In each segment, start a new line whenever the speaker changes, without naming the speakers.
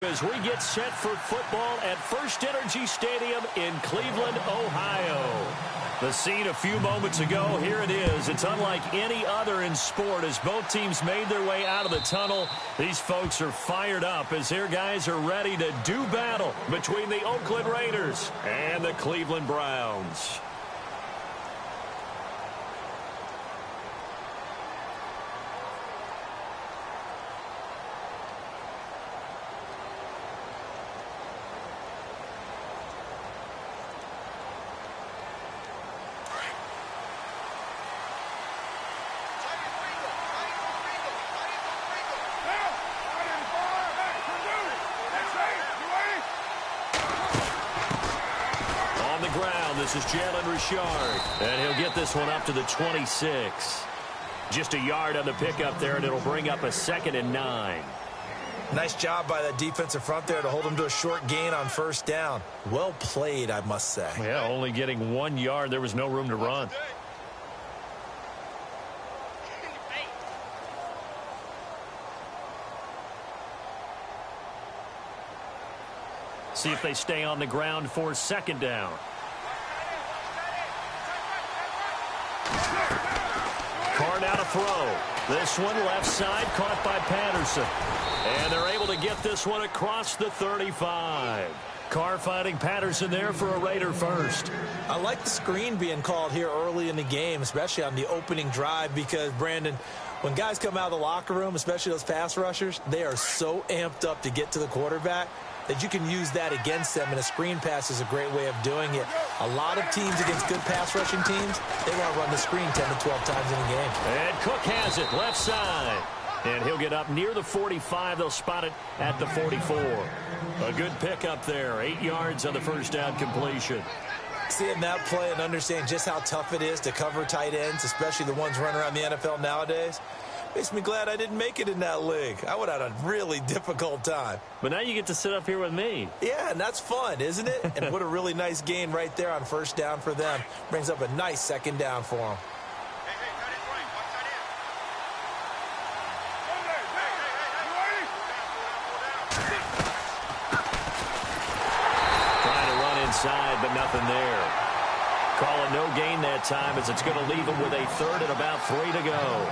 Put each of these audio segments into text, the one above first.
As we get set for football at First Energy Stadium in Cleveland, Ohio. The scene a few moments ago, here it is. It's unlike any other in sport as both teams made their way out of the tunnel. These folks are fired up as their guys are ready to do battle between the Oakland Raiders and the Cleveland Browns. This is Jalen Richard, and he'll get this one up to the 26. Just a yard on the pickup there, and it'll bring up a 2nd and 9.
Nice job by that defensive front there to hold him to a short gain on first down. Well played, I must say.
Yeah, only getting 1 yard. There was no room to run. See if they stay on the ground for 2nd down. Carr now to throw. This one left side caught by Patterson. And they're able to get this one across the 35. Carr finding Patterson there for a Raider first.
I like the screen being called here early in the game, especially on the opening drive, because, Brandon, when guys come out of the locker room, especially those pass rushers, they are so amped up to get to the quarterback that you can use that against them, and a screen pass is a great way of doing it. A lot of teams against good pass rushing teams, they want to run the screen 10 to 12 times in a game.
And Cook has it left side. And he'll get up near the 45. They'll spot it at the 44. A good pickup there. 8 yards on the first down completion.
Seeing that play and understanding just how tough it is to cover tight ends, especially the ones running around the NFL nowadays, makes me glad I didn't make it in that league. I would have had a really difficult time.
But now you get to sit up here with me.
Yeah, and that's fun, isn't it? And what a really nice gain right there on first down for them. Brings up a nice 2nd down for them.
Trying to run inside, but nothing there. Call a no gain that time as it's going to leave them with a 3rd and about 3 to go.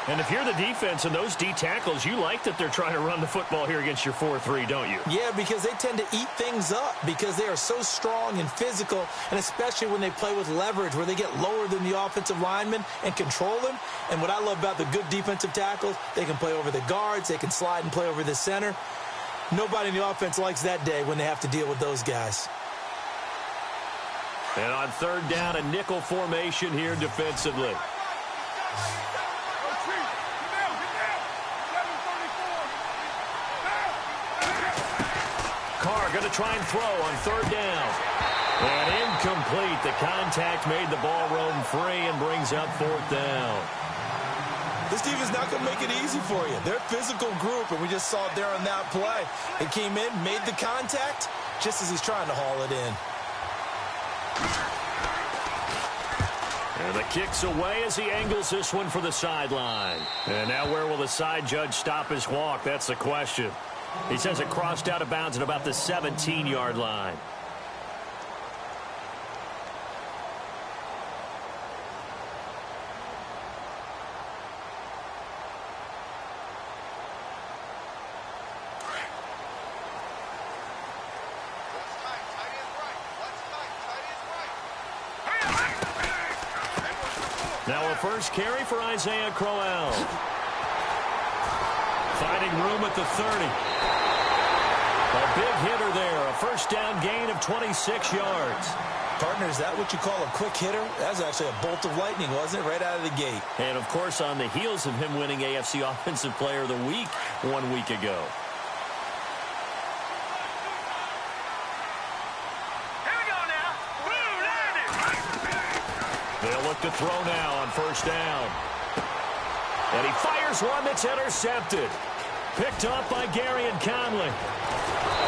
And if you're the defense and those D tackles, you like that they're trying to run the football here against your 4-3, don't you?
Yeah, because they tend to eat things up because they are so strong and physical, and especially when they play with leverage where they get lower than the offensive linemen and control them. And what I love about the good defensive tackles, they can play over the guards, they can slide and play over the center. Nobody in the offense likes that day when they have to deal with those guys.
And on 3rd down, a nickel formation here defensively. Carr going to try and throw on 3rd down. And incomplete. The contact made the ball roam free and brings up 4th down.
This team is not going to make it easy for you. They're a physical group, and we just saw it there on that play. They came in, made the contact, just as he's trying to haul it in.
And the kick's away as he angles this one for the sideline. And now where will the side judge stop his walk? That's the question. He says it crossed out of bounds at about the 17-yard line. Now a first carry for Isaiah Crowell. Finding room at the 30. A big hitter there. A first down gain of 26 yards.
Partner, is that what you call a quick hitter? That was actually a bolt of lightning, wasn't it? Right out of the gate.
And, of course, on the heels of him winning AFC Offensive Player of the Week 1 week ago. They'll look to throw now on first down. And he fires one that's intercepted. Picked up by Gary and Conley.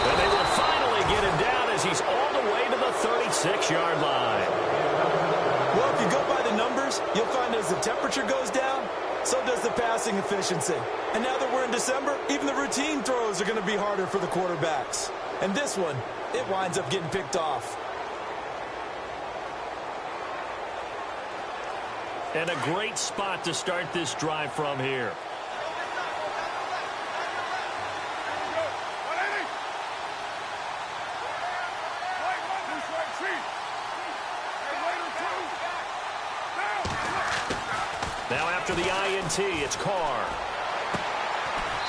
And they will finally get him down as he's all the way to the 36-yard line.
Well, if you go by the numbers, you'll find as the temperature goes down, So does the passing efficiency. And now that we're in December, even the routine throws are going to be harder for the quarterbacks. And this one, it winds up getting picked off.
And a great spot to start this drive from here. Now after the INT, it's Carr.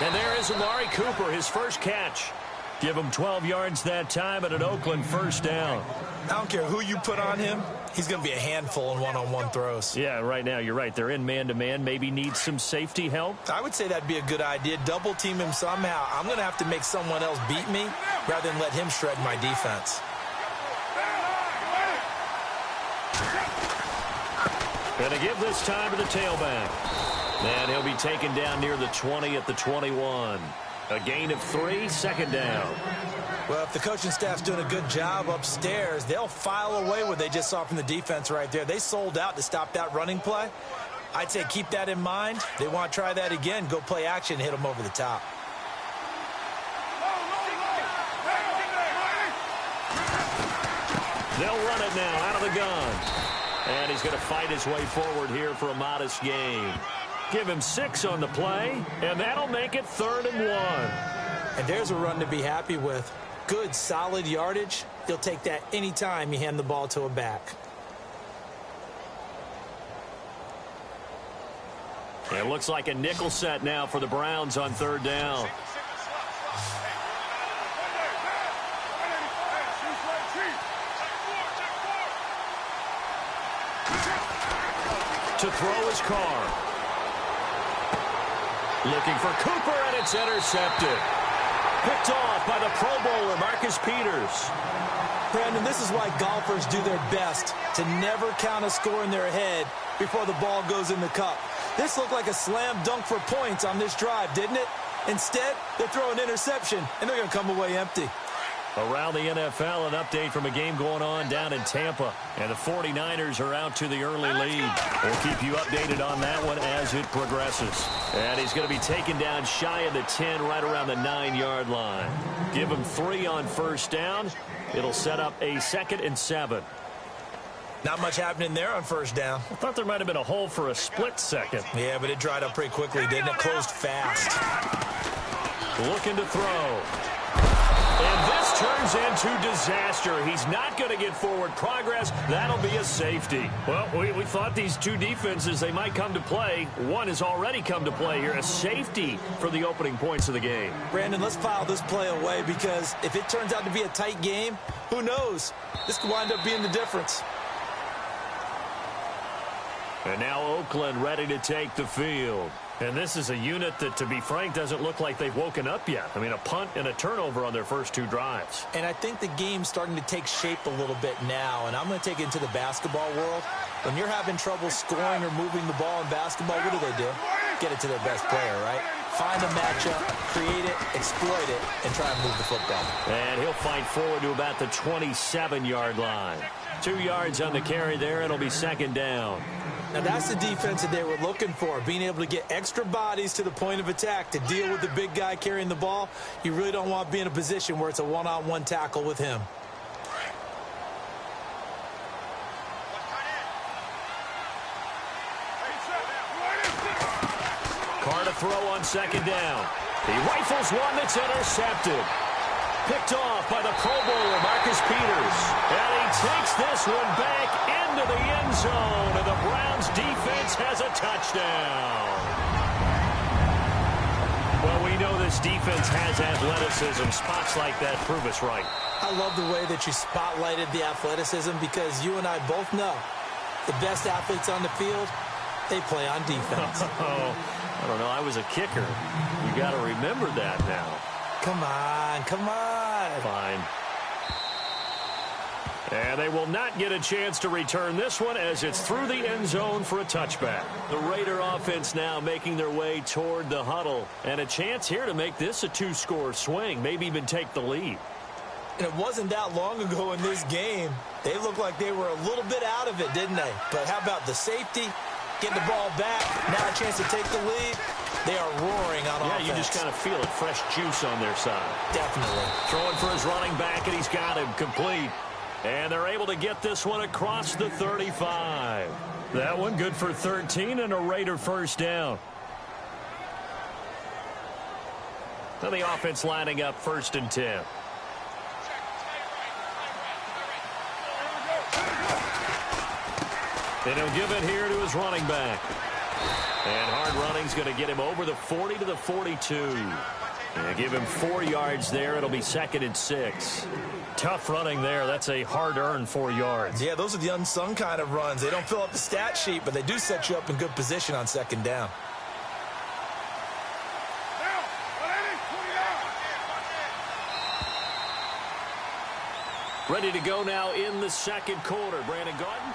And there is Amari Cooper, his first catch. Give him 12 yards that time and an Oakland first down.
I don't care who you put on him. He's going to be a handful in one-on-one throws.
Yeah, right now, you're right. They're in man-to-man. Maybe needs some safety help.
I would say that'd be a good idea. Double team him somehow. I'm going to have to make someone else beat me rather than let him shred my defense.
Going to give this time to the tailback. And he'll be taken down near the 20 at the 21. A gain of 3, second down.
Well, if the coaching staff's doing a good job upstairs, they'll file away what they just saw from the defense right there. They sold out to stop that running play. I'd say keep that in mind. They want to try that again. Go play action, hit them over the top.
They'll run it now out of the gun. And he's going to fight his way forward here for a modest gain. Give him 6 on the play, and that'll make it 3rd and 1.
And there's a run to be happy with. Good, solid yardage. He'll take that anytime you hand the ball to a back.
It looks like a nickel set now for the Browns on 3rd down. To throw his Carr. Looking for Cooper, and it's intercepted. Picked off by the Pro Bowler, Marcus Peters.
Brandon, this is why golfers do their best to never count a score in their head before the ball goes in the cup. This looked like a slam dunk for points on this drive, didn't it? Instead, they throw an interception, and they're going to come away empty.
Around the NFL, an update from a game going on down in Tampa. And the 49ers are out to the early lead. We'll keep you updated on that one as it progresses. And he's going to be taken down shy of the 10, right around the 9-yard line. Give him 3 on first down. It'll set up a 2nd and 7.
Not much happening there on first down.
I thought there might have been a hole for a split second.
Yeah, but it dried up pretty quickly, didn't it? Closed fast.
Looking to throw. And this turns into disaster. He's not going to get forward progress. That'll be a safety. Well, we thought these two defenses, they might come to play. One has already come to play here. A safety for the opening points of the game.
Brandon, let's file this play away because if it turns out to be a tight game, who knows? This could wind up being the difference.
And now Oakland ready to take the field. And this is a unit that, to be frank, doesn't look like they've woken up yet. I mean, a punt and a turnover on their first 2 drives.
And I think the game's starting to take shape a little bit now. And I'm going to take it into the basketball world. When you're having trouble scoring or moving the ball in basketball, what do? Get it to their best player, right? Find a matchup, create it, exploit it, and try and move the football.
And he'll fight forward to about the 27-yard line. 2 yards on the carry there. It'll be 2nd down.
Now, that's the defense that they were looking for, being able to get extra bodies to the point of attack to deal with the big guy carrying the ball. You really don't want to be in a position where it's a one-on-one tackle with him.
Carr to throw on 2nd down. He rifles one that's intercepted. Picked off by the Pro Bowler, Marcus Peters. And he takes this one back into the end zone. And the Browns defense has a touchdown. Well, we know this defense has athleticism. Spots like that prove us right.
I love the way that you spotlighted the athleticism because you and I both know the best athletes on the field, they play on defense.
I don't know. I was a kicker. You got to remember that now.
Come on, come on.
Fine. And they will not get a chance to return this one as it's through the end zone for a touchback. The Raider offense now making their way toward the huddle. And a chance here to make this a 2-score swing, maybe even take the lead.
And it wasn't that long ago in this game. They looked like they were a little bit out of it, didn't they? But how about the safety get the ball back. Now a chance to take the lead. They are roaring on offense.
Yeah, you just kind of feel it. Fresh juice on their side.
Definitely.
Throwing for his running back, and he's got him complete. And they're able to get this one across the 35. That one good for 13 and a Raider first down. Now the offense lining up 1st and 10. And he'll give it here to his running back. And hard running's going to get him over the 40 to the 42. And give him 4 yards there. It'll be 2nd and 6. Tough running there. That's a hard-earned 4 yards.
Yeah, those are the unsung kind of runs. They don't fill up the stat sheet, but they do set you up in good position on 2nd down.
Ready to go now in the 2nd quarter. Brandon Gordon.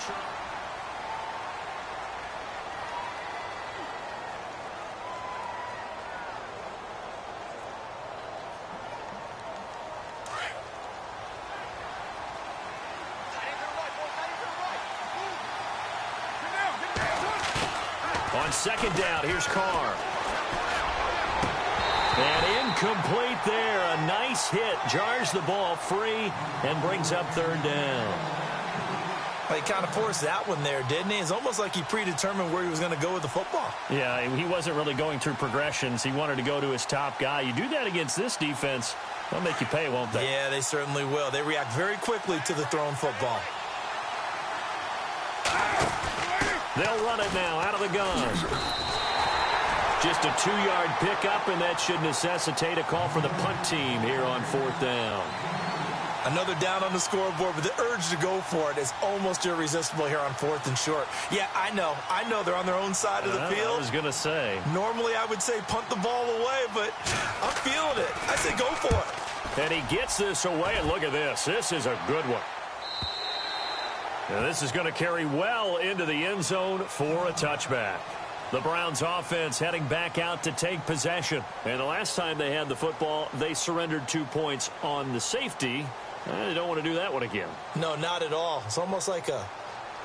On 2nd down, here's Carr. And incomplete there. A nice hit. Jars the ball free and brings up 3rd down.
Well, he kind of forced that one there, didn't he? It's almost like he predetermined where he was going to go with the football.
Yeah, he wasn't really going through progressions. He wanted to go to his top guy. You do that against this defense, they'll make you pay, won't they?
Yeah, they certainly will. They react very quickly to the thrown football.
They'll run it now out of the gun. Just a 2-yard pickup, and that should necessitate a call for the punt team here on 4th down.
Another down on the scoreboard, but the urge to go for it is almost irresistible here on 4th and short. Yeah, I know they're on their own side of the field.
I was going to say.
Normally I would say punt the ball away, but I'm feeling it. I say go for it.
And he gets this away, and look at this. This is a good one. Now this is going to carry well into the end zone for a touchback. The Browns offense heading back out to take possession. And the last time they had the football, they surrendered 2 points on the safety. They don't want to do that one again.
No, not at all. It's almost like a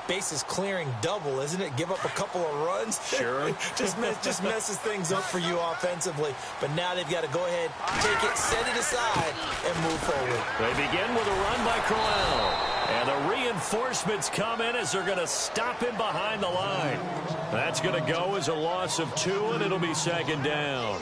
bases clearing double, isn't it? Give up a couple of runs.
Sure.
just messes things up for you offensively. But now they've got to go ahead, take it, set it aside, and move forward.
They begin with a run by Crowell. And the reinforcements come in as they're going to stop him behind the line. That's going to go as a loss of 2, and it'll be 2nd down.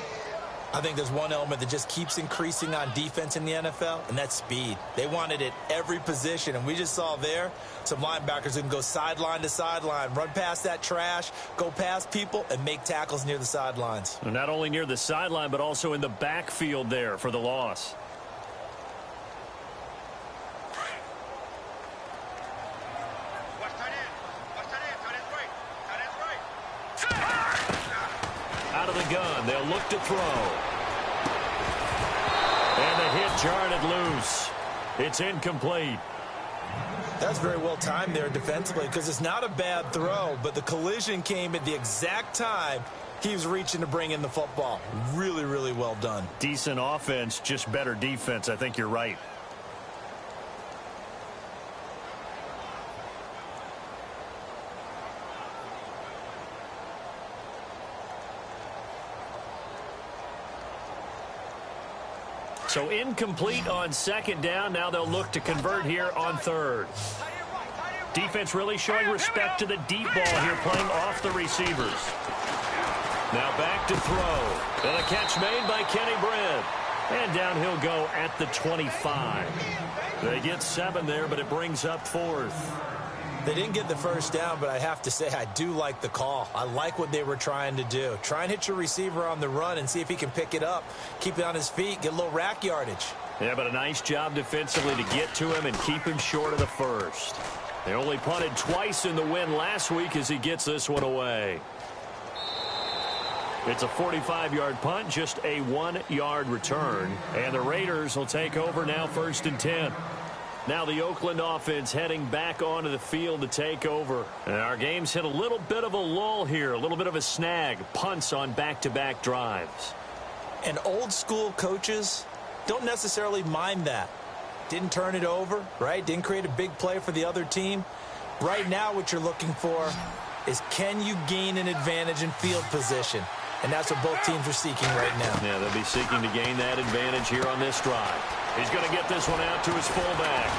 I think there's one element that just keeps increasing on defense in the NFL, and that's speed. They want it at every position, and we just saw there some linebackers who can go sideline to sideline, run past that trash, go past people, and make tackles near the sidelines.
And not only near the sideline, but also in the backfield there for the loss. Out of the gun, they'll look to throw. And the hit jarred it loose. It's incomplete.
That's very well timed there defensively because it's not a bad throw, but the collision came at the exact time he was reaching to bring in the football. Really, really well done.
Decent offense, just better defense. I think you're right. So incomplete on 2nd down. Now they'll look to convert here on 3rd. Defense really showing respect to the deep ball here, playing off the receivers. Now back to throw. And a catch made by Kenny Britt. And down he'll go at the 25. They get 7 there, but it brings up 4th.
They didn't get the first down, but I have to say I do like the call. I like what they were trying to do. Try and hit your receiver on the run and see if he can pick it up. Keep it on his feet, get a little rack yardage.
Yeah, but a nice job defensively to get to him and keep him short of the first. They only punted twice in the win last week as he gets this one away. It's a 45-yard punt, just a 1-yard return. And the Raiders will take over now 1st and 10. Now the Oakland offense heading back onto the field to take over. And our game's hit a little bit of a lull here, a little bit of a snag. Punts on back-to-back drives.
And old school coaches don't necessarily mind that. Didn't turn it over, right? Didn't create a big play for the other team. Right now what you're looking for is can you gain an advantage in field position? And that's what both teams are seeking right now.
Yeah, they'll be seeking to gain that advantage here on this drive. He's going to get this one out to his fullback.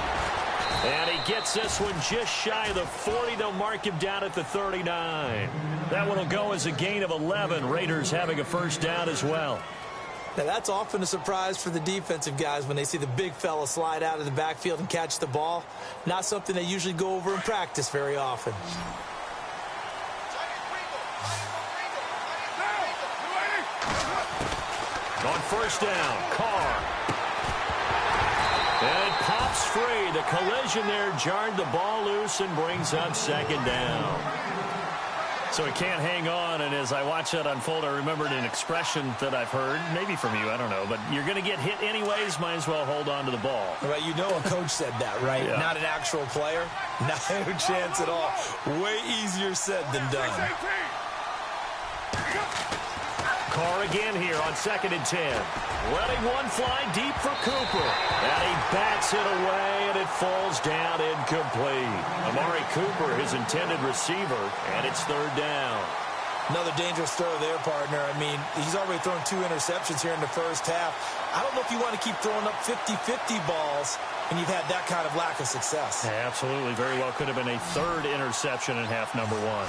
And he gets this one just shy of the 40. They'll mark him down at the 39. That one will go as a gain of 11. Raiders having a first down as well.
Now, that's often a surprise for the defensive guys when they see the big fella slide out of the backfield and catch the ball. Not something they usually go over in practice very often.
On first down, Carr. And it pops free. The collision there jarred the ball loose and brings up second down. So he can't hang on, and as I watch that unfold, I remembered an expression that I've heard, maybe from you, I don't know, but you're going to get hit anyways, might as well hold on to the ball.
Well, you know a coach said that, right?
Yeah.
Not an actual player. No chance at all. Way easier said than done.
Carr again here on 2nd and 10. Letting one fly deep for Cooper. And he bats it away, and it falls down incomplete. Amari Cooper, his intended receiver, and it's 3rd down.
Another dangerous throw there, partner. I mean, he's already thrown 2 interceptions here in the first half. I don't know if you want to keep throwing up 50-50 balls when you've had that kind of lack of success.
Yeah, absolutely. Very well could have been a 3rd interception in half number 1.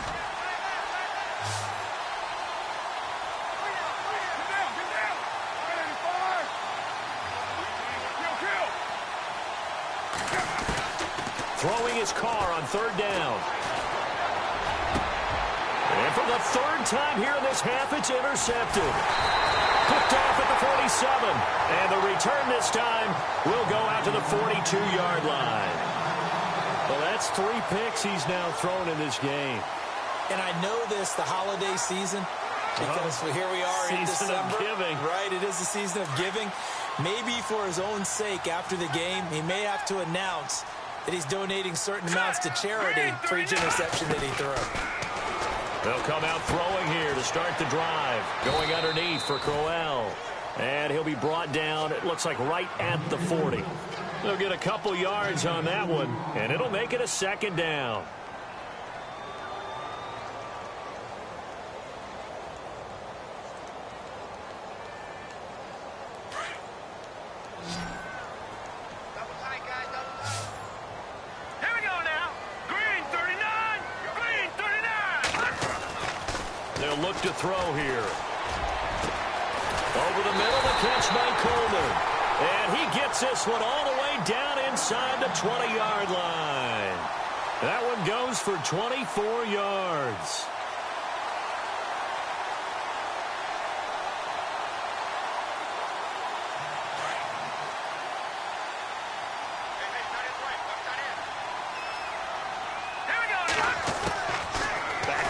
Throwing his Carr on 3rd down. And for the 3rd time here in this half, it's intercepted. Picked off at the 47. And the return this time will go out to the 42-yard line. Well, that's 3 picks he's now thrown in this game.
And I know this, the holiday season, because here we are in December.
Season of giving.
Right, it is the season of giving. Maybe for his own sake after the game, he may have to announce that he's donating certain amounts to charity for each interception that he threw.
They'll come out throwing here to start the drive. Going underneath for Crowell. And he'll be brought down, it looks like right at the 40. They'll get a couple yards on that one, and it'll make it a 2nd down. Look to throw here. Over the middle, the catch by Coleman. And he gets this one all the way down inside the 20-yard line. That one goes for 24 yards.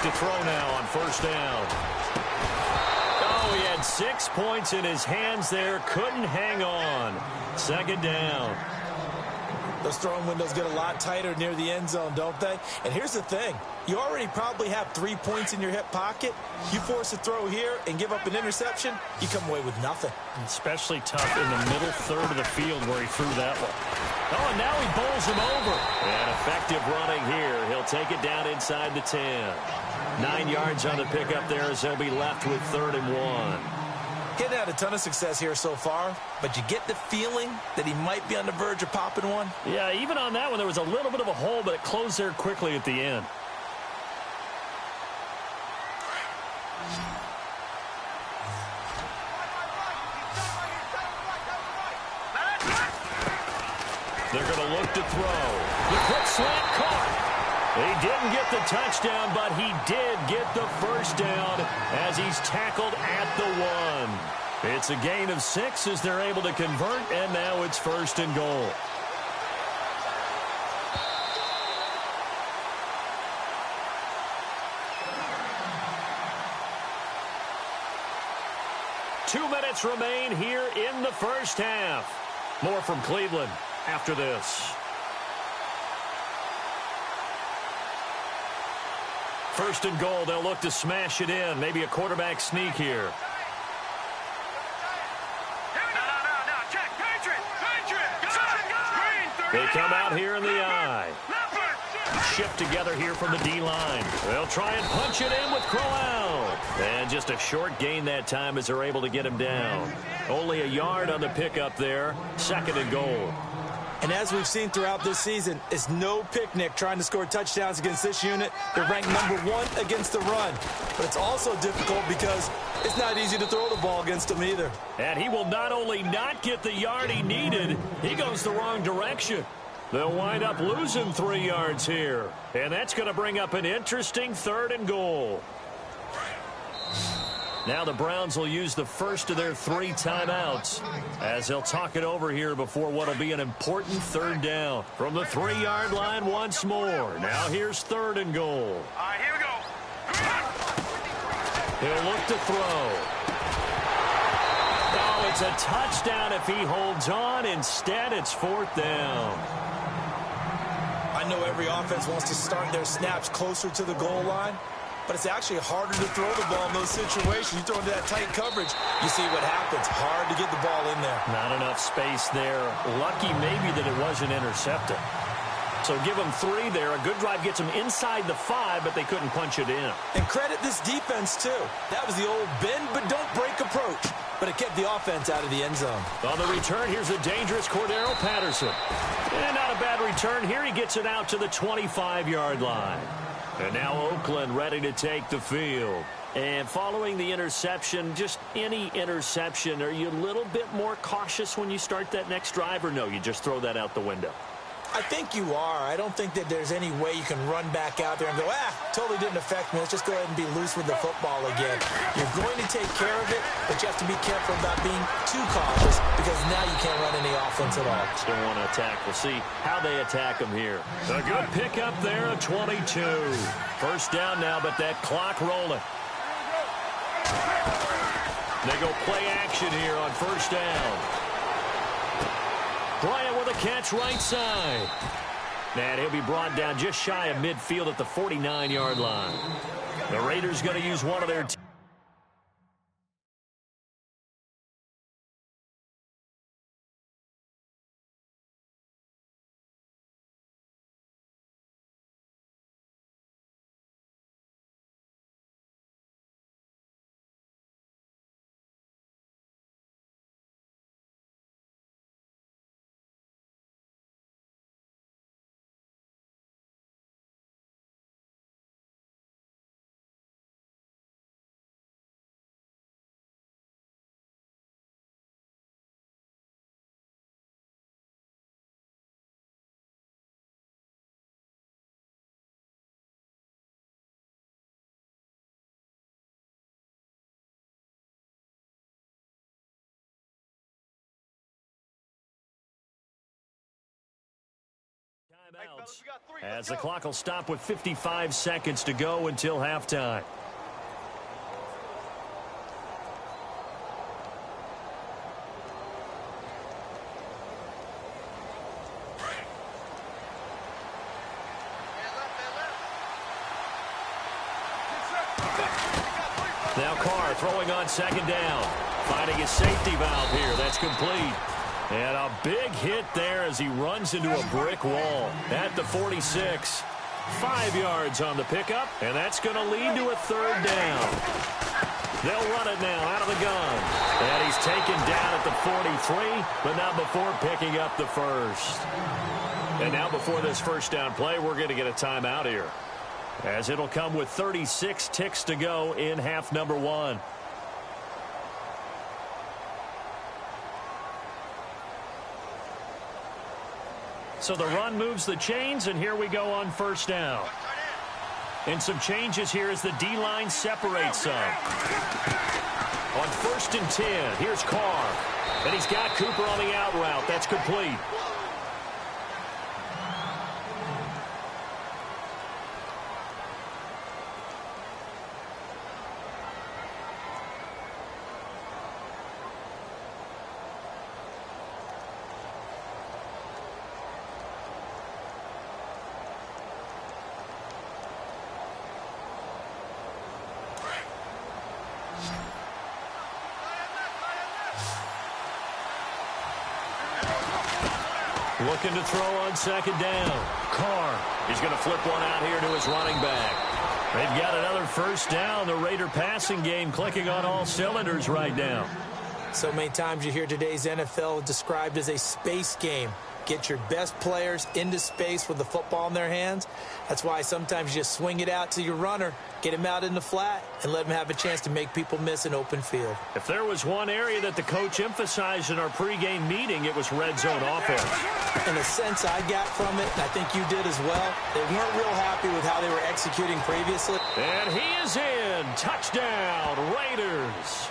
To throw now on first down. Oh, he had 6 points in his hands there. Couldn't hang on. 2nd down.
Those throwing windows get a lot tighter near the end zone, don't they? And here's the thing. You already probably have 3 points in your hip pocket. You force a throw here and give up an interception, you come away with nothing.
Especially tough in the middle third of the field where he threw that one. Oh, and now he bowls him over. And effective running here. He'll take it down inside the 10. 9 yards on the pickup there as they'll be left with 3rd and 1.
Getting had a ton of success here so far, but you get the feeling that he might be on the verge of popping one.
Yeah, even on that one, there was a little bit of a hole, but it closed there quickly at the end. They're going to look to throw. The quick slant caught. He didn't get the touchdown, but he did get the first down as he's tackled at the 1. It's a gain of 6 as they're able to convert, and now it's 1st and goal. Two minutes remain here in the first half. More from Cleveland after this. 1st and goal, they'll look to smash it in. Maybe a quarterback sneak here. They come out here in the eye. Shift together here from the D-line. They'll try and punch it in with Crowell. And just a short gain that time as they're able to get him down. Only a yard on the pickup there. 2nd and goal.
And as we've seen throughout this season, it's no picnic trying to score touchdowns against this unit. They're ranked #1 against the run. But it's also difficult because it's not easy to throw the ball against them either.
And he will not only not get the yard he needed, he goes the wrong direction. They'll wind up losing 3 yards here. And that's going to bring up an interesting 3rd and goal. Now the Browns will use the first of their 3 timeouts as they'll talk it over here before what will be an important 3rd down. From the 3-yard line once more. Now here's 3rd and goal.
All right, here we go.
He'll look to throw. Oh, it's a touchdown if he holds on. Instead, it's 4th down.
I know every offense wants to start their snaps closer to the goal line, but it's actually harder to throw the ball in those situations. You throw into that tight coverage, you see what happens. Hard to get the ball in there.
Not enough space there. Lucky maybe that it wasn't intercepted. So give them 3 there. A good drive gets them inside the 5, but they couldn't punch it in.
And credit this defense, too. That was the old bend but don't break approach, but it kept the offense out of the end zone.
On the return, here's a dangerous Cordero Patterson. And not a bad return here. He gets it out to the 25-yard line. And now Oakland ready to take the field. And following the interception, just any interception, are you a little bit more cautious when you start that next drive, or no, you just throw that out the window?
I think you are. I don't think that there's any way you can run back out there and go, totally didn't affect me. Let's just go ahead and be loose with the football again. You're going to take care of it, but you have to be careful about being too cautious because now you can't run any offense at all.
Still want to attack. We'll see how they attack them here. A good pickup there, a 22. 1st down now, but that clock rolling. They go play action here on 1st down. Bryant with a catch right side. And he'll be brought down just shy of midfield at the 49-yard line. The Raiders going to use one of their timeouts as the clock will stop with 55 seconds to go until halftime. Now Carr throwing on 2nd down. Finding his safety valve here. That's complete. And a big hit there as he runs into a brick wall at the 46. 5 yards on the pickup, and that's going to lead to a 3rd down. They'll run it now out of the gun. And he's taken down at the 43, but not before picking up the 1st. And now before this 1st down play, we're going to get a timeout here, as it'll come with 36 ticks to go in half number 1. So the run moves the chains, and here we go on 1st down. And some changes here as the D-line separates some. On 1st and 10, here's Carr. And he's got Cooper on the out route. That's complete. Looking to throw on second down. Carr. He's going to flip one out here to his running back. They've got another first down. The Raider passing game clicking on all cylinders right now.
So many times you hear today's NFL described as a space game. Get your best players into space with the football in their hands. That's why sometimes you just swing it out to your runner, get him out in the flat, and let him have a chance to make people miss an open field.
If there was one area that the coach emphasized in our pregame meeting, it was red zone offense.
In the sense I got from it, and I think you did as well, they weren't real happy with how they were executing previously.
And he is in. Touchdown, Raiders.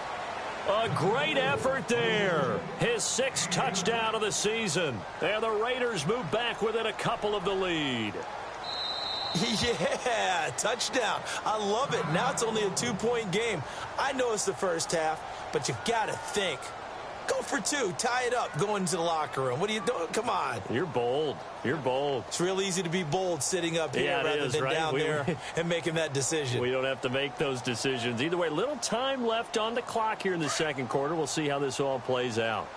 A great effort there. His 6th touchdown of the season. And the Raiders move back within a couple of the lead.
Yeah, touchdown. I love it. Now it's only a 2-point game. I know it's the first half, but you've got to think. Go for 2. Tie it up. Go into the locker room. What are you doing? Come on.
You're bold. You're bold.
It's real easy to be bold sitting up here rather than right? down there and making that decision.
We don't have to make those decisions. Either way, little time left on the clock here in the second quarter. We'll see how this all plays out.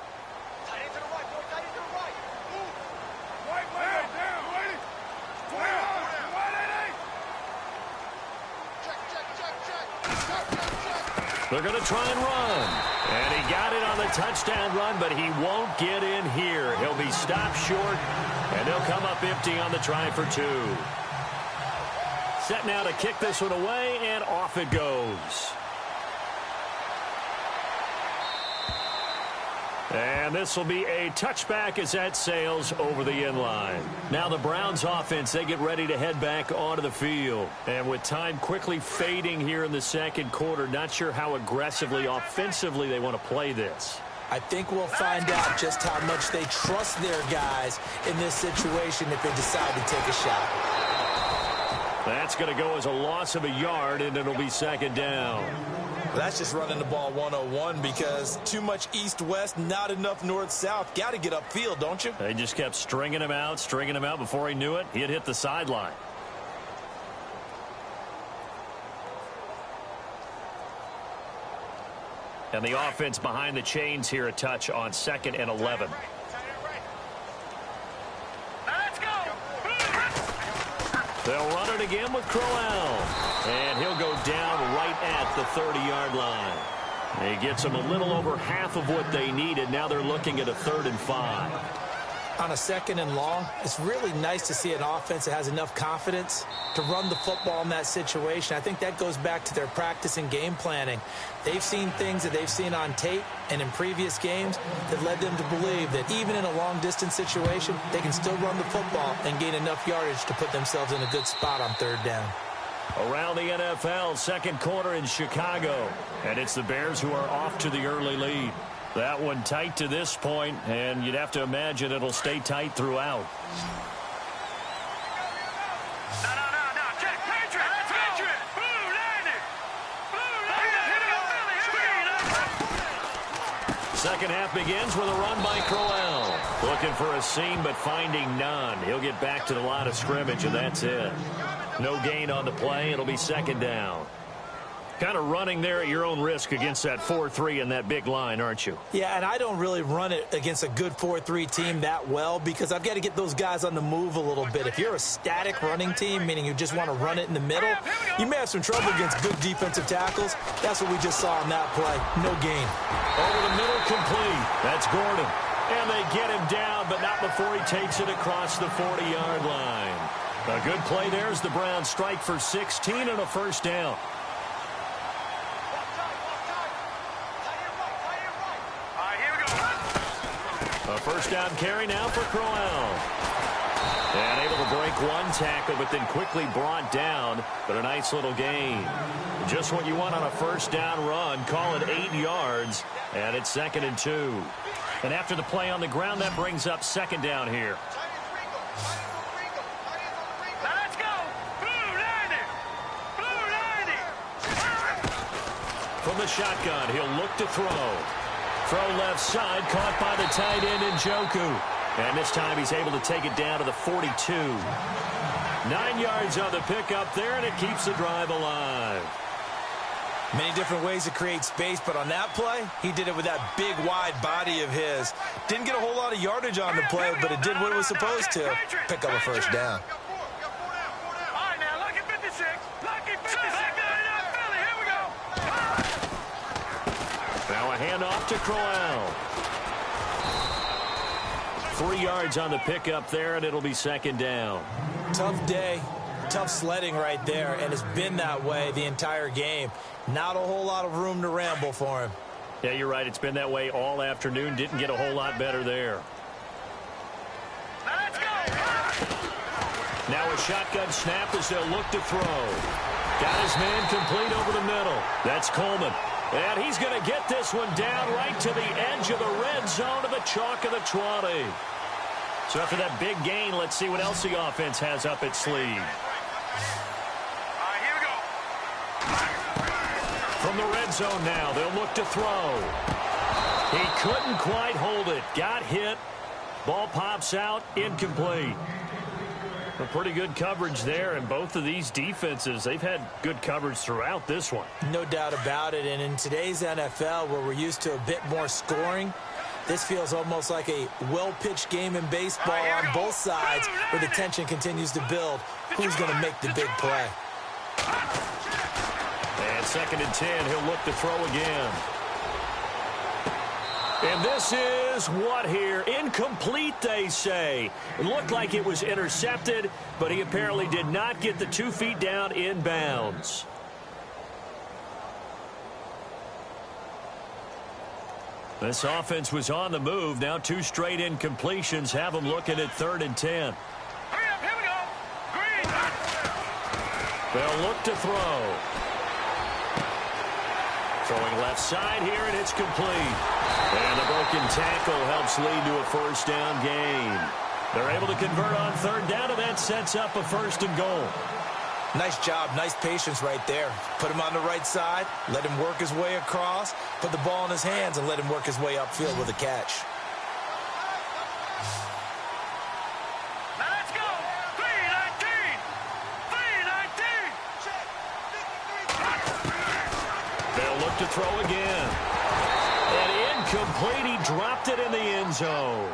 They're going to try and run. And he got it on the touchdown run, but he won't get in here. He'll be stopped short, and they'll come up empty on the try for 2. Set now to kick this one away, and off it goes. And this will be a touchback as that sails over the end line. Now the Browns offense, they get ready to head back onto the field. And with time quickly fading here in the second quarter, not sure how aggressively, offensively they want to play this.
I think we'll find out just how much they trust their guys in this situation if they decide to take a shot.
That's going to go as a loss of a yard, and it'll be second down.
That's just running the ball 101 because too much east-west, not enough north-south. Got to get upfield, don't you?
They just kept stringing him out. Before he knew it, he had hit the sideline. And the offense behind the chains here, a touch on 2nd and 11. They'll run it again with Crowell. And he'll go down right at the 30-yard line. He gets them a little over half of what they needed. Now they're looking at a 3rd and 5.
On a 2nd and long, it's really nice to see an offense that has enough confidence to run the football in that situation. I think that goes back to their practice and game planning. They've seen things that they've seen on tape and in previous games that led them to believe that even in a long-distance situation, they can still run the football and gain enough yardage to put themselves in a good spot on 3rd down.
Around the NFL, second quarter in Chicago. And it's the Bears who are off to the early lead. That one tight to this point, and you'd have to imagine it'll stay tight throughout. Second half begins with a run by Crowell. Looking for a seam, but finding none. He'll get back to the line of scrimmage, and that's it. No gain on the play. It'll be second down. Kind of running there at your own risk against that 4-3 and that big line, aren't you?
Yeah, and I don't really run it against a good 4-3 team that well because I've got to get those guys on the move a little bit. If you're a static running team, meaning you just want to run it in the middle, you may have some trouble against good defensive tackles. That's what we just saw on that play. No gain.
Over the middle, complete. That's Gordon. And they get him down, but not before he takes it across the 40-yard line. A good play there as the Browns strike for 16 and a first down. A first down carry now for Crowell. And able to break one tackle, but then quickly brought down. But a nice little gain. Just what you want on a first down run. Call it 8 yards. And it's 2nd and 2. And after the play on the ground, that brings up second down here.
Let's go. Blue 90. Blue 90.
From the shotgun, he'll look to throw. Throw left side, caught by the tight end Njoku. And this time he's able to take it down to the 42. 9 yards on the pickup there, and it keeps the drive alive.
Many different ways to create space, but on that play, he did it with that big, wide body of his. Didn't get a whole lot of yardage on the play, but it did what it was supposed to. Pick up a first down.
All right, now, lucky 56. Lucky 56. Philly, here we go.
Now a handoff to Crowell. 3 yards on the pickup there, and it'll be second down.
Tough day, tough sledding right there, and it's been that way the entire game. Not a whole lot of room to ramble for him.
Yeah, you're right. It's been that way all afternoon. Didn't get a whole lot better there.
Now let's go.
Now a shotgun snap as they'll look to throw. Got his man complete over the middle. That's Coleman. And he's going to get this one down right to the edge of the red zone to the chalk of the 20. So after that big gain, let's see what else the offense has up its sleeve.
All right, here we go.
From the red zone now, they'll look to throw. He couldn't quite hold it. Got hit. Ball pops out. Incomplete. A pretty good coverage there, and both of these defenses, they've had good coverage throughout this one.
No doubt about it, and in today's NFL, where we're used to a bit more scoring, this feels almost like a well-pitched game in baseball on both sides, where the tension continues to build. Who's going to make the big play?
And 2nd and 10, he'll look to throw again. And this is what here? Incomplete, they say. It looked like it was intercepted, but he apparently did not get the 2 feet down in bounds. This offense was on the move. Now 2 straight incompletions have them looking at 3rd and 10.
Hurry up, here we go. Green.
They'll look to throw. Throwing left side here, and it's complete. And the broken tackle helps lead to a first down gain. They're able to convert on 3rd down, and that sets up a 1st and goal.
Nice job, nice patience right there. Put him on the right side, let him work his way across, put the ball in his hands, and let him work his way upfield with a catch.
Now let's go. 319. 319.
They'll look to throw again. And incomplete. He dropped it in the end zone.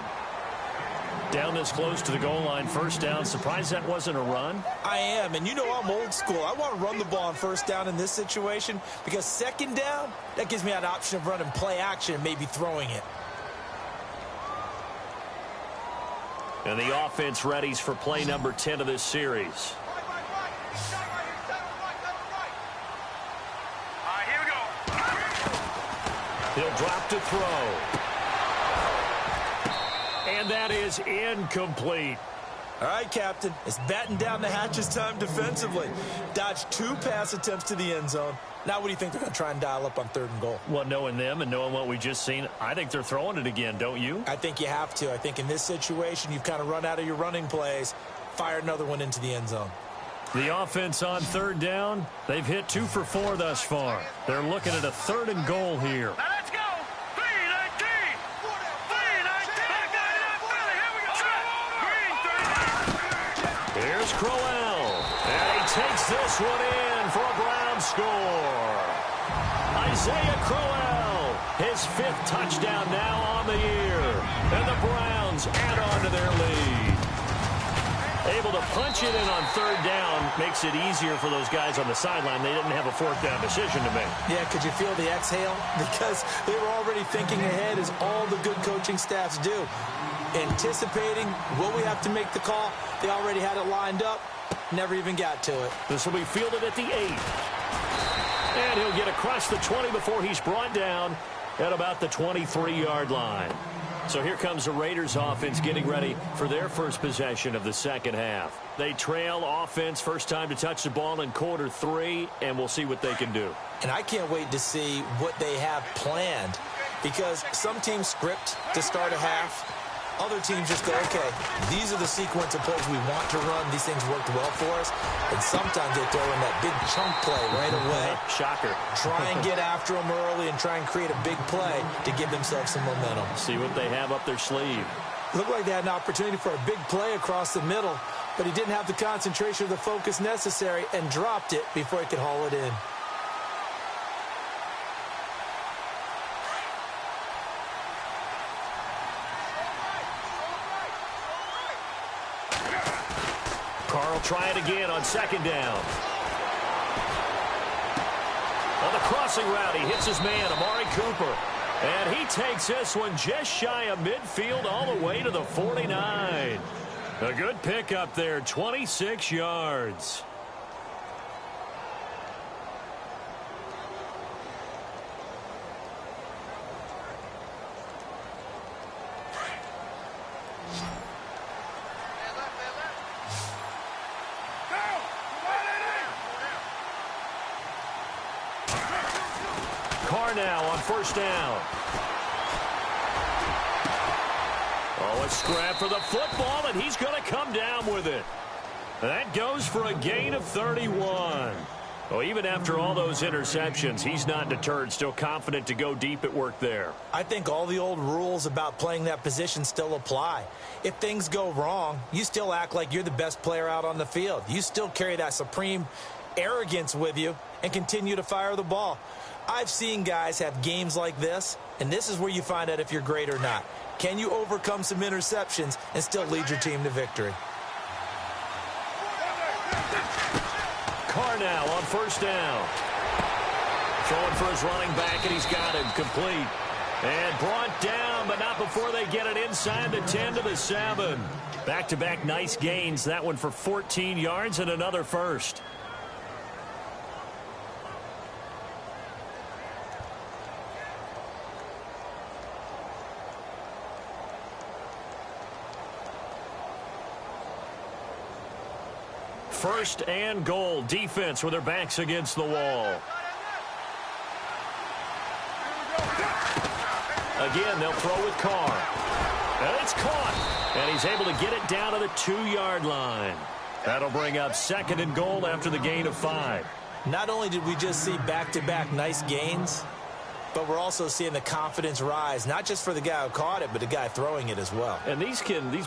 Down this close to the goal line, 1st down. Surprised that wasn't a run?
I am, and you know I'm old school. I want to run the ball on 1st down in this situation because 2nd down, that gives me an option of running play action and maybe throwing it.
And the offense readies for play number 10 of this series.
All right, here we go.
He'll drop to throw. And that is incomplete.
All right, Captain, it's batten down the hatches time defensively. Dodged 2 pass attempts to the end zone. Now what do you think they're going to try and dial up on 3rd and goal?
Well, knowing them and knowing what we just seen, I think they're throwing it again, don't you?
I think you have to. I think in this situation, you've kind of run out of your running plays. Fire another one into the end zone.
The offense on 3rd down, they've hit 2 for 4 thus far. They're looking at a 3rd and goal here.
Now let's go. 319. 319. Here we go. Green 39.
Here's Crowell. And he takes this one in for a Brown score. Isaiah Crowell, his 5th touchdown now on the year. And the Browns add on to their lead. Able to punch it in on 3rd down makes it easier for those guys on the sideline. They didn't have a 4th down decision to make.
Yeah, could you feel the exhale? Because they were already thinking ahead, as all the good coaching staffs do. Anticipating, will we have to make the call? They already had it lined up. Never even got to it.
This will be fielded at the 8. And he'll get across the 20 before he's brought down at about the 23-yard line. So here comes the Raiders offense getting ready for their first possession of the 2nd half. They trail offense, first time to touch the ball in quarter 3, and we'll see what they can do.
And I can't wait to see what they have planned, because some teams script to start a half. Other teams just go, okay, these are the sequence of plays we want to run. These things worked well for us. And sometimes they throw in that big chunk play right away.
Shocker.
Try and get after them early and try and create a big play to give themselves some momentum.
See what they have up their sleeve.
Looked like they had an opportunity for a big play across the middle, but he didn't have the concentration or the focus necessary and dropped it before he could haul it in.
They'll try it again on second down. On the crossing route, he hits his man, Amari Cooper. And he takes this one just shy of midfield all the way to the 49. A good pickup there, 26 yards. Now on first down. Oh, a scrap for the football, and he's going to come down with it. That goes for a gain of 31. Well, even after all those interceptions, he's not deterred, still confident to go deep at work there.
I think all the old rules about playing that position still apply. If things go wrong, you still act like you're the best player out on the field. You still carry that supreme arrogance with you and continue to fire the ball. I've seen guys have games like this, and this is where you find out if you're great or not. Can you overcome some interceptions and still lead your team to victory?
Carr now on first down. Throwing for his running back, and he's got him complete. And brought down, but not before they get it inside the 10 to the 7. Back-to-back nice gains. That one for 14 yards and another first. First and goal. Defense with their backs against the wall. Again, they'll throw with Carr. And it's caught. And he's able to get it down to the 2-yard line. That'll bring up second and goal after the gain of 5.
Not only did we just see back-to-back nice gains, but we're also seeing the confidence rise, not just for the guy who caught it, but the guy throwing it as well.
And these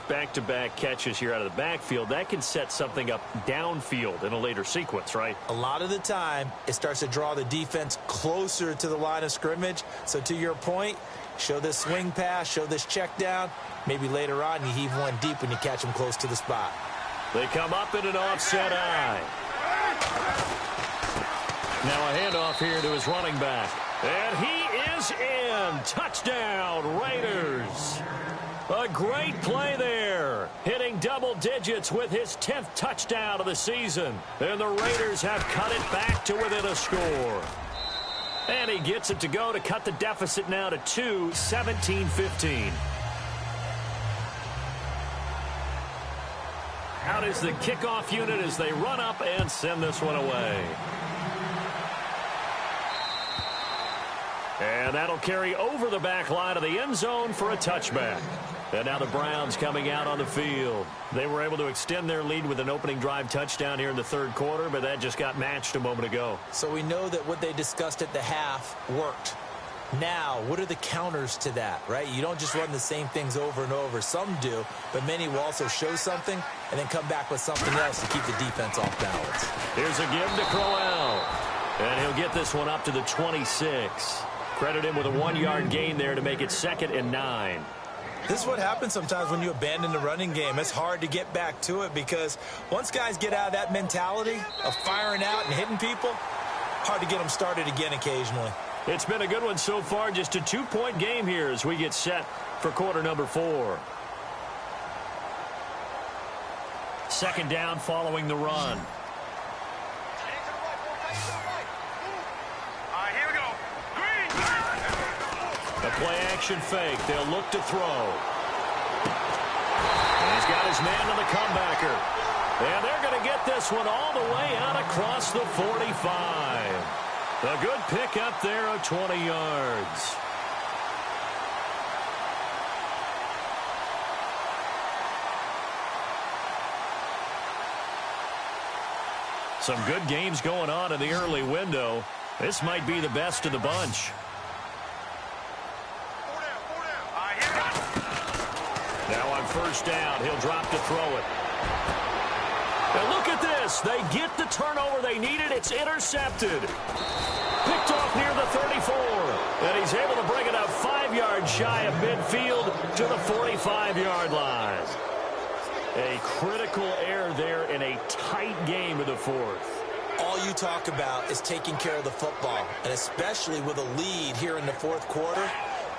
back-to-back catches here out of the backfield, that can set something up downfield in a later sequence, right?
A lot of the time, it starts to draw the defense closer to the line of scrimmage. So to your point, show this swing pass, show this check down. Maybe later on you heave one deep when you catch them close to the spot.
They come up in an offset eye. Now a handoff here to his running back. And he is in. Touchdown, Raiders. A great play there. Hitting double digits with his 10th touchdown of the season. And the Raiders have cut it back to within a score. And he gets it to go to cut the deficit now to 2, 17-15. Out is the kickoff unit as they run up and send this one away. And that'll carry over the back line of the end zone for a touchback. And now the Browns coming out on the field. They were able to extend their lead with an opening drive touchdown here in the third quarter, but that just got matched a moment ago.
So we know that what they discussed at the half worked. Now, what are the counters to that, right? You don't just run the same things over and over. Some do, but many will also show something and then come back with something else to keep the defense off balance.
Here's a give to Crowell. And he'll get this one up to the 26. Credit him with a 1-yard gain there to make it 2nd and 9.
This is what happens sometimes when you abandon the running game. It's hard to get back to it because once guys get out of that mentality of firing out and hitting people, hard to get them started again occasionally.
It's been a good one so far. Just a 2-point game here as we get set for quarter number 4. Second down following the run. A play-action fake. They'll look to throw. And he's got his man on the comebacker. And they're going to get this one all the way out across the 45. A good pickup there of 20 yards. Some good games going on in the early window. This might be the best of the bunch. Now on first down, he'll drop to throw it. And look at this. They get the turnover they needed. It's intercepted. Picked off near the 34. And he's able to bring it up 5 yards shy of midfield to the 45-yard line. A critical error there in a tight game of the fourth.
All you talk about is taking care of the football, and especially with a lead here in the fourth quarter,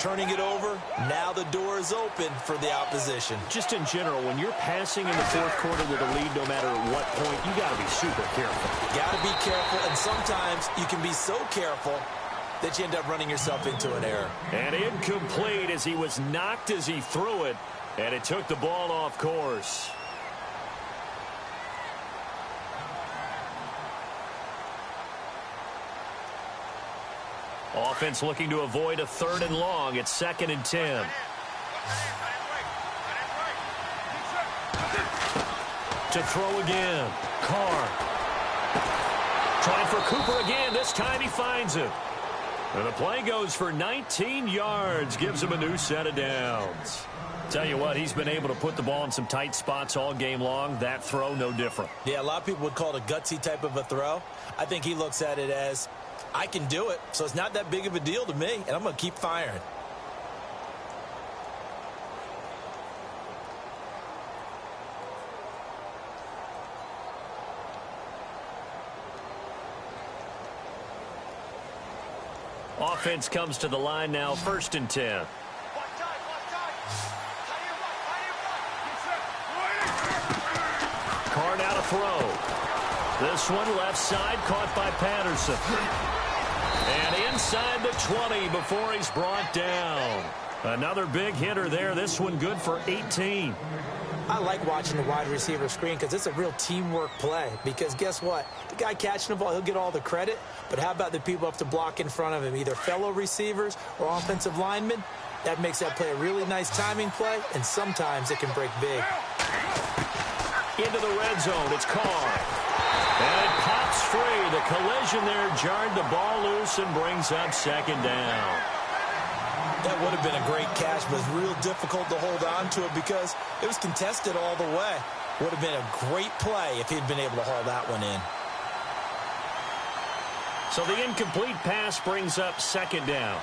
turning it over, now the door is open for the opposition.
Just in general, when you're passing in the fourth quarter with a lead, no matter at what point, you got to be super careful.
You got to be careful, and sometimes you can be so careful that you end up running yourself into an error.
And incomplete as he was knocked as he threw it, and it took the ball off course. Offense looking to avoid a 3rd and long. It's 2nd and 10. To throw again. Carr. Trying for Cooper again. This time he finds it. And the play goes for 19 yards. Gives him a new set of downs. Tell you what, he's been able to put the ball in some tight spots all game long. That throw, no different.
Yeah, a lot of people would call it a gutsy type of a throw. I think he looks at it as, I can do it, so it's not that big of a deal to me, and I'm going to keep firing.
Offense comes to the line now, 1st and 10. Carr now to throw. This one left side caught by Patterson. And inside the 20 before he's brought down. Another big hitter there. This one good for 18.
I like watching the wide receiver screen because it's a real teamwork play. Because guess what? The guy catching the ball, he'll get all the credit. But how about the people up to block in front of him, either fellow receivers or offensive linemen? That makes that play a really nice timing play, and sometimes it can break big.
Into the red zone, it's Carr. And it pops free. The collision there jarred the ball loose and brings up 2nd down.
That would have been a great catch, but it was real difficult to hold on to it because it was contested all the way. Would have been a great play if he'd been able to haul that one in.
So the incomplete pass brings up 2nd down.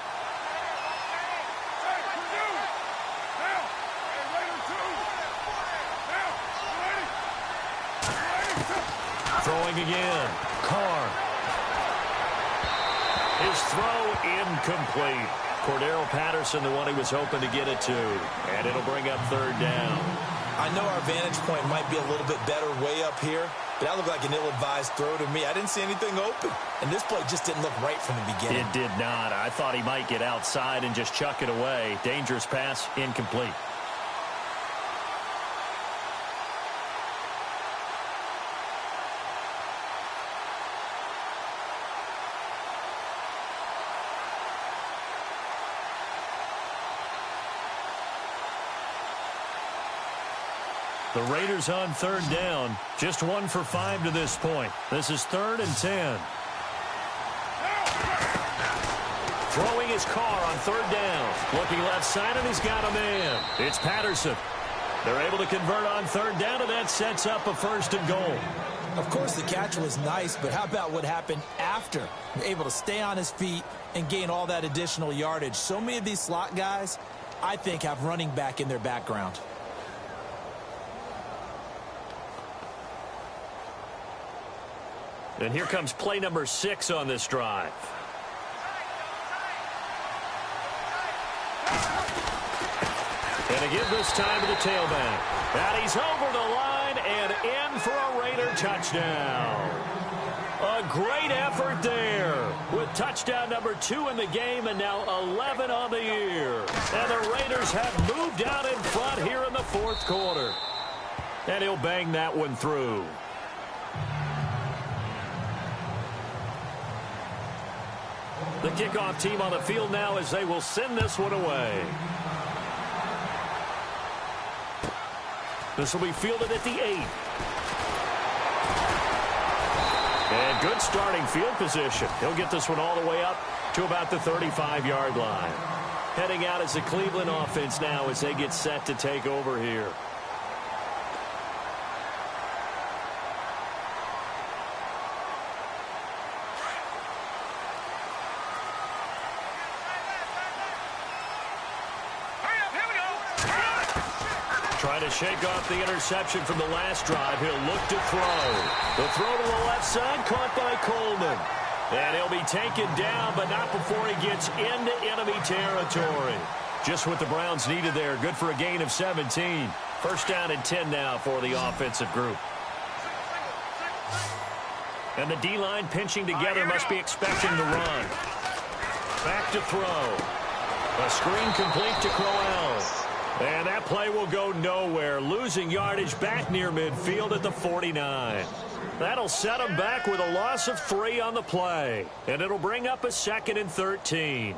Throwing again. Carr. His throw incomplete. Cordero Patterson, the one he was hoping to get it to. And it'll bring up 3rd down.
I know our vantage point might be a little bit better way up here, but that looked like an ill-advised throw to me. I didn't see anything open. And this play just didn't look right from the beginning.
It did not. I thought he might get outside and just chuck it away. Dangerous pass, incomplete. The Raiders on 3rd down. Just 1 for 5 to this point. This is 3rd and 10. Throwing his Carr on 3rd down. Looking left side, and he's got a man. It's Patterson. They're able to convert on 3rd down, and that sets up a 1st and goal.
Of course, the catch was nice, but how about what happened after? Able to stay on his feet and gain all that additional yardage. So many of these slot guys, I think, have running back in their background.
And here comes play number 6 on this drive. And again this time to the tailback. And he's over the line and in for a Raider touchdown. A great effort there with touchdown number 2 in the game and now 11 on the year. And the Raiders have moved out in front here in the 4th quarter. And he'll bang that one through. The kickoff team on the field now as they will send this one away. This will be fielded at the 8. And good starting field position. He'll get this one all the way up to about the 35-yard line. Heading out as the Cleveland offense now as they get set to take over here. Trying to shake off the interception from the last drive. He'll look to throw. The throw to the left side, caught by Coleman. And he'll be taken down, but not before he gets into enemy territory. Just what the Browns needed there. Good for a gain of 17. First down and 10 now for the offensive group. And the D-line pinching together must be expecting the run. Back to throw. A screen complete to Crowell. And that play will go nowhere. Losing yardage back near midfield at the 49. That'll set them back with a loss of 3 on the play. And it'll bring up a 2nd and 13.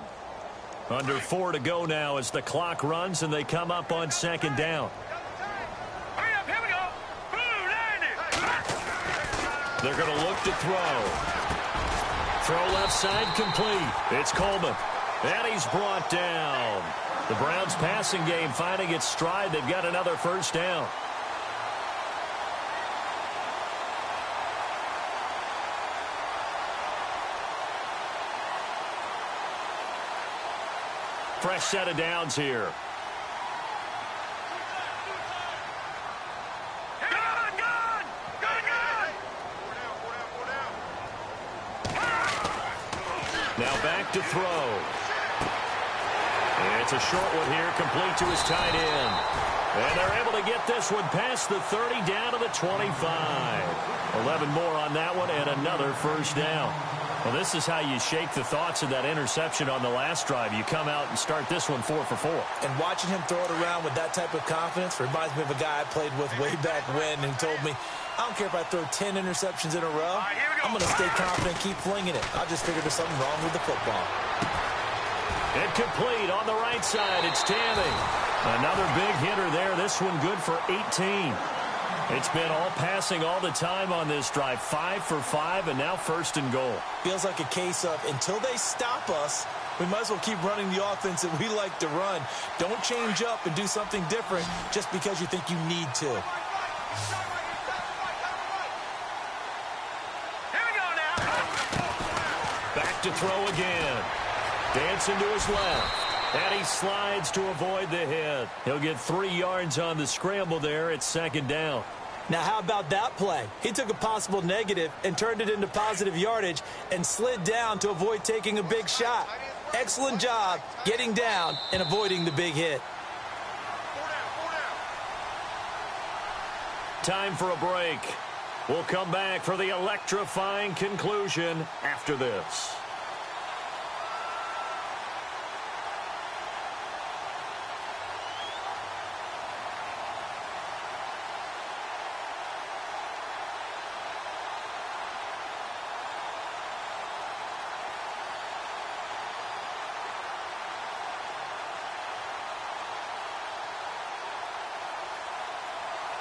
Under 4 to go now as the clock runs and they come up on 2nd down.
Hurry up, here we go. Blue, 90.
They're going to look to throw. Throw left side complete. It's Coleman. And he's brought down. The Browns passing game finding its stride. They've got another first down. Fresh set of downs here. Now back to throw. It's a short one here, complete to his tight end. And they're able to get this one past the 30 down to the 25. 11 more on that one and another first down. Well, this is how you shake the thoughts of that interception on the last drive. You come out and start this one 4 for 4.
And watching him throw it around with that type of confidence reminds me of a guy I played with way back when, and he told me, I don't care if I throw 10 interceptions in a row. I'm going to stay confident and keep flinging it. I just figured there's something wrong with the football.
Incomplete on the right side. It's Tammy. Another big hitter there. This one good for 18. It's been all passing all the time on this drive. 5 for 5, and now 1st and goal.
Feels like a case of until they stop us, we might as well keep running the offense that we like to run. Don't change up and do something different just because you think you need to.
Here we go now.
Back to throw again. Dancing to his left. And he slides to avoid the hit. He'll get 3 yards on the scramble there. It's 2nd down.
Now, how about that play? He took a possible negative and turned it into positive yardage and slid down to avoid taking a big shot. Excellent job getting down and avoiding the big hit.
Time for a break. We'll come back for the electrifying conclusion after this.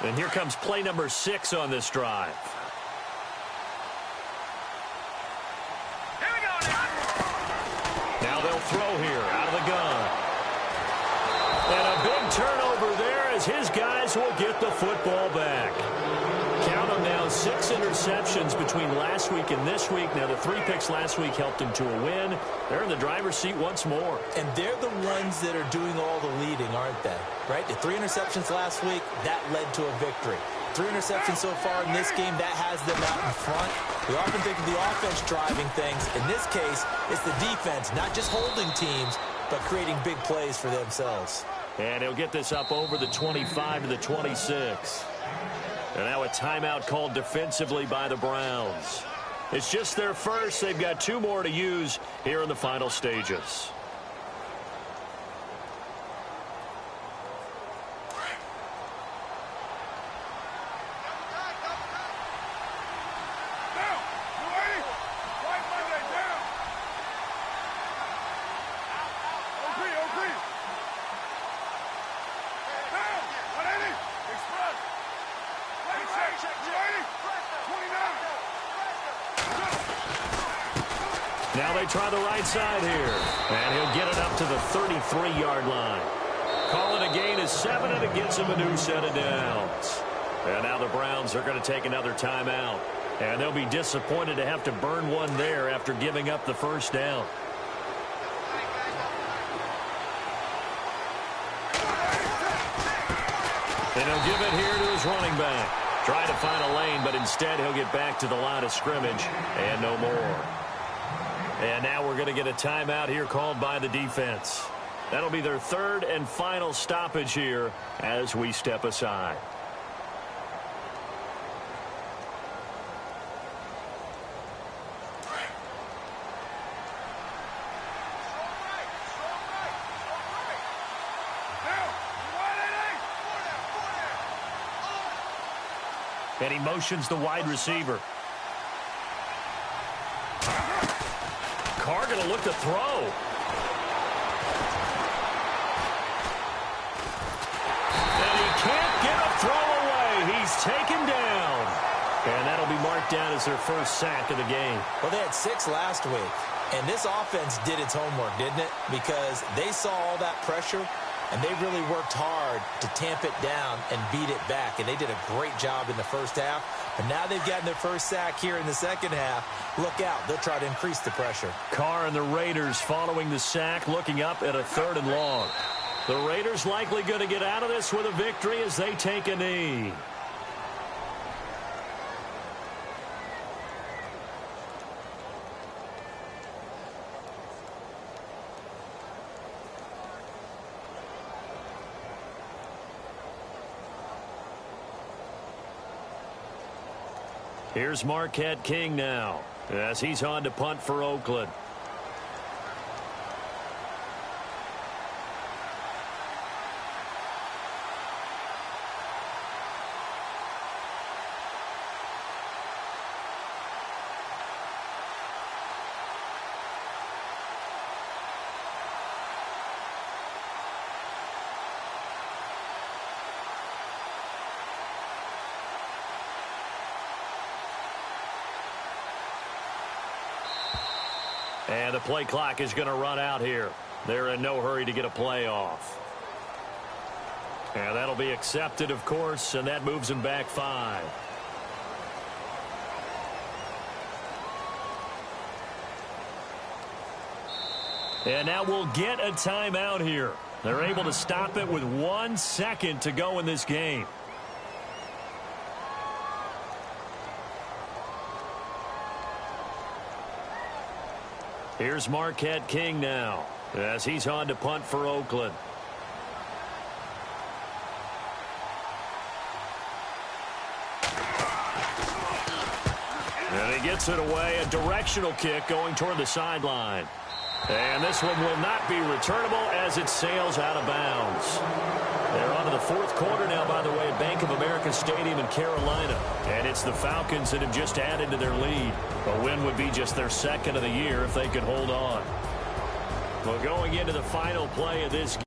And here comes play number 6 on this drive.
Here we go now.
Now they'll throw here out of the gun. And a big turnover there as his guys will get the football back. Count them now, 6 interceptions between last week and this week. Now the 3 picks last week helped them to a win. They're in the driver's seat once more.
And they're the ones that are doing all the leading, aren't they? Right? The 3 interceptions last week, that led to a victory. 3 interceptions so far in this game, that has them out in front. We often think of the offense driving things. In this case, it's the defense, not just holding teams, but creating big plays for themselves.
And he'll get this up over the 25 to the 26. And now a timeout called defensively by the Browns. It's just their first. They've got 2 more to use here in the final stages. Now they try the right side here. And he'll get it up to the 33-yard line. Call it a gain of 7, and it gets him a new set of downs. And now the Browns are going to take another timeout. And they'll be disappointed to have to burn one there after giving up the first down. And he'll give it here to his running back. Trying to find a lane, but instead he'll get back to the line of scrimmage and no more. And now we're going to get a timeout here called by the defense. That'll be their third and final stoppage here as we step aside. And he motions the wide receiver. Carr going to look to throw. And he can't get a throw away. He's taken down. And that'll be marked down as their first sack of the game.
Well, they had 6 last week. And this offense did its homework, didn't it? Because they saw all that pressure, and they really worked hard to tamp it down and beat it back. And they did a great job in the first half. But now they've gotten their first sack here in the second half. Look out. They'll try to increase the pressure.
Carr and the Raiders following the sack, looking up at a 3rd and long. The Raiders likely going to get out of this with a victory as they take a knee. Here's Marquette King now as he's on to punt for Oakland. And the play clock is going to run out here. They're in no hurry to get a play off. And that'll be accepted, of course, and that moves them back 5. And now we'll get a timeout here. They're able to stop it with 1 second to go in this game. Here's Marquette King now as he's on to punt for Oakland. And he gets it away. A directional kick going toward the sideline. And this one will not be returnable as it sails out of bounds. They're on to the 4th quarter now, by the way, at Bank of America Stadium in Carolina. And it's the Falcons that have just added to their lead. A win would be just their 2nd of the year if they could hold on. Well, going into the final play of this game.